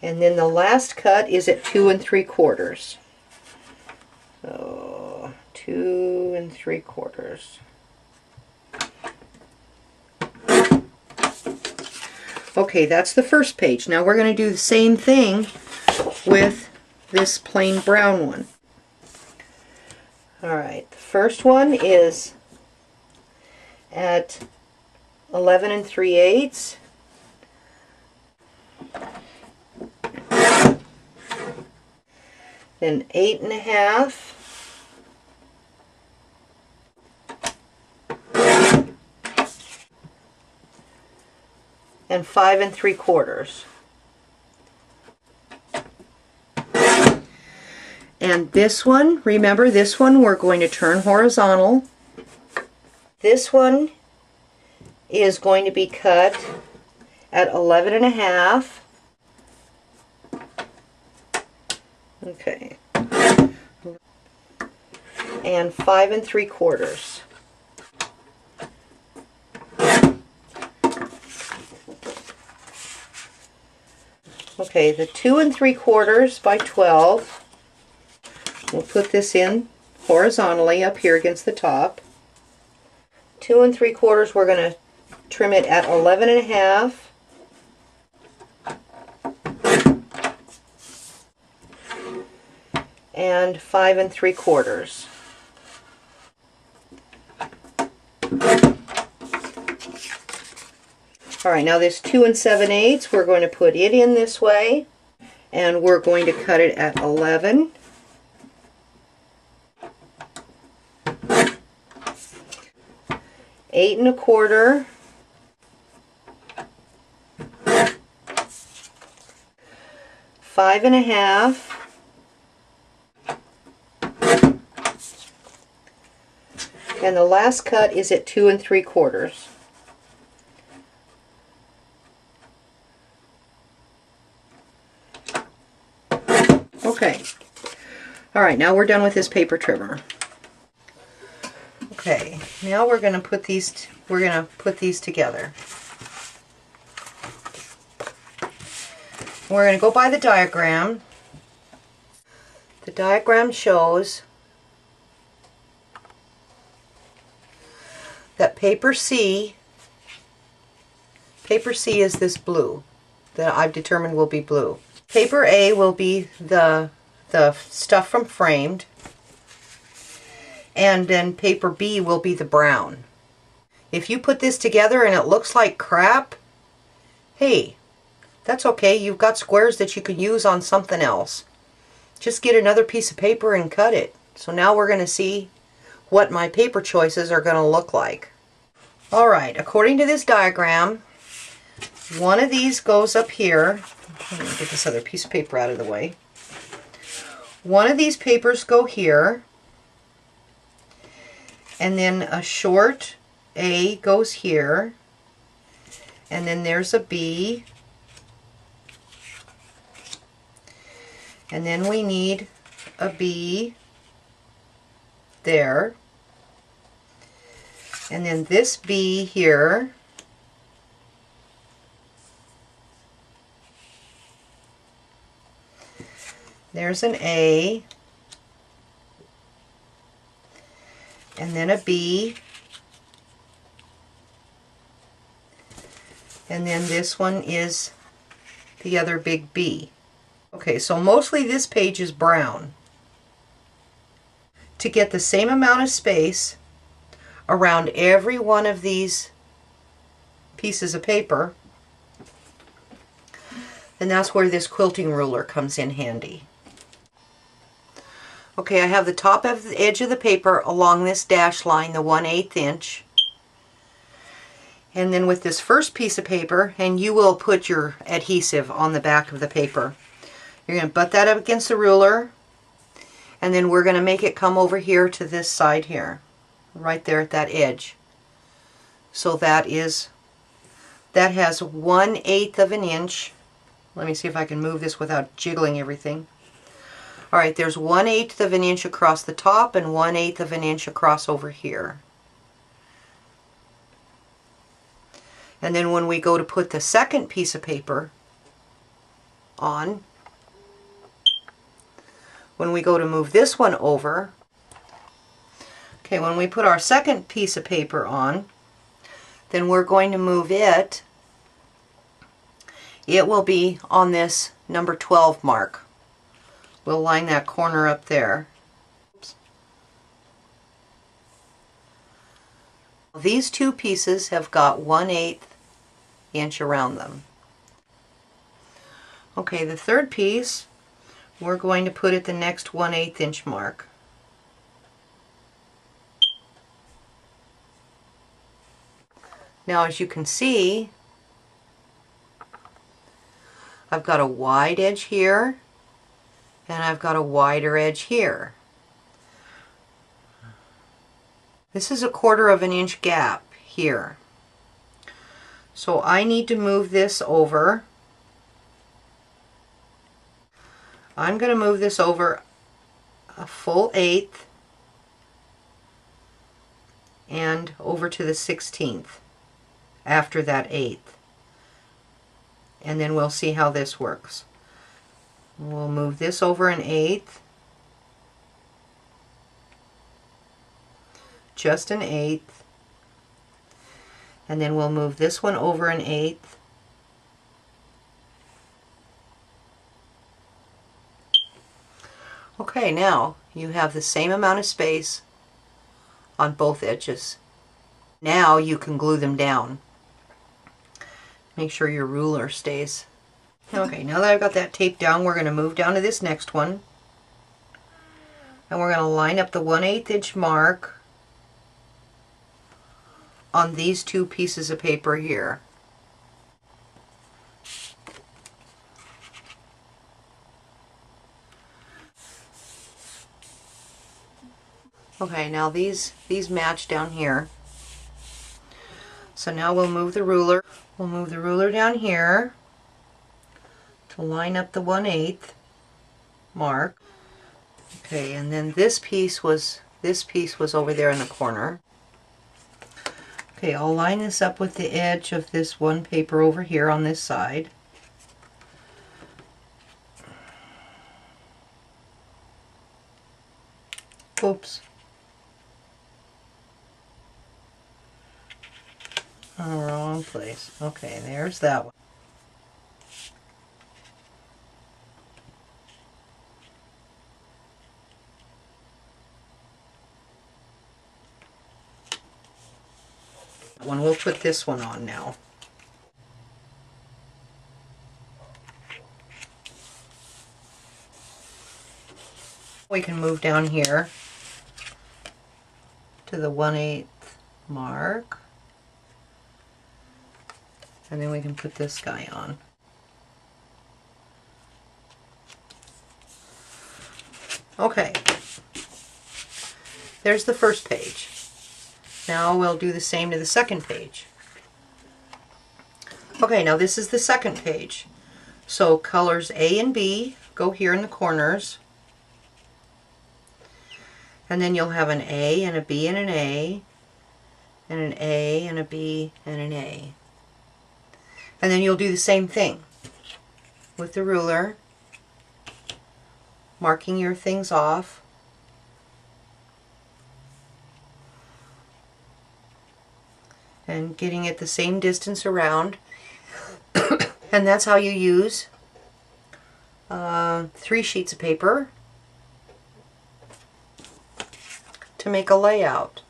And then the last cut is at 2 3/4. So 2 3/4. Okay, that's the first page. Now we're going to do the same thing with this plain brown one. Alright, the first one is at 11 3/8. Then 8 1/2. And 5 3/4. And this one, remember this one we're going to turn horizontal. This one is going to be cut at 11 1/2. Okay. And 5 3/4. Okay, the 2 3/4 by 12. We'll put this in horizontally up here against the top. 2 3/4, we're going to trim it at 11 1/2. And 5 3/4. Alright, now this 2 7/8, we're going to put it in this way, and we're going to cut it at 11. Eight 1/4. 5 1/2. And the last cut is at 2 3/4. Okay. Alright, now we're done with this paper trimmer. Okay, now we're going to put these together. We're going to go by the diagram. The diagram shows that paper C is this blue that I've determined will be blue. Paper A will be the stuff from framed, and then paper B will be the brown. If you put this together and it looks like crap, hey, that's okay. You've got squares that you can use on something else. Just get another piece of paper and cut it. So now we're going to see what my paper choices are going to look like. Alright, according to this diagram, one of these goes up here. Let me get this other piece of paper out of the way. One of these papers go here, and then a short A goes here, and then there's a B, and then we need a B there, and then this B here, there's an A, and then a B, and then this one is the other big B. Okay, so mostly this page is brown. To get the same amount of space around every one of these pieces of paper, then that's where this quilting ruler comes in handy. Okay, I have the top of the edge of the paper along this dash line, the 1/8 inch. And then with this first piece of paper, and you will put your adhesive on the back of the paper, you're going to butt that up against the ruler, and then we're going to make it come over here to this side here, right there at that edge. So that has 1/8 of an inch. Let me see if I can move this without jiggling everything. Alright, there's 1/8 of an inch across the top and 1/8 of an inch across over here. And then when we go to put the second piece of paper, on. When we go to move this one over, okay, when we put our second piece of paper on, then we're going to move it. It will be on this number 12 mark. We'll line that corner up there. Oops. These two pieces have got 1/8 inch around them. Okay, the third piece, we're going to put at the next 1/8 inch mark. Now, as you can see, I've got a wide edge here, and I've got a wider edge here. This is a 1/4 of an inch gap here. So I need to move this over. I'm going to move this over a full 1/8 and over to the 16th after that 1/8. And then we'll see how this works. We'll move this over an 1/8, just an 1/8, and then we'll move this one over an 1/8, okay, now you have the same amount of space on both edges. Now you can glue them down. Make sure your ruler stays. Okay, now that I've got that taped down, we're going to move down to this next one. And we're going to line up the 1/8 inch mark on these two pieces of paper here. Okay, now these match down here. So now we'll move the ruler. We'll move the ruler down here to line up the 1/8 mark. Okay, and then this piece was over there in the corner. Okay, I'll line this up with the edge of this one paper over here on this side. Oops. Oh, wrong place. Okay, there's that one. We'll put this one on now. We can move down here to the 1/8 mark, and then we can put this guy on. Okay, there's the first page. Now we'll do the same to the second page. Okay, now this is the second page. So colors A and B go here in the corners. And then you'll have an A and a B and an A, and an A and a B and an A. And then you'll do the same thing with the ruler, marking your things off. And getting it the same distance around. And that's how you use 3 sheets of paper to make a layout.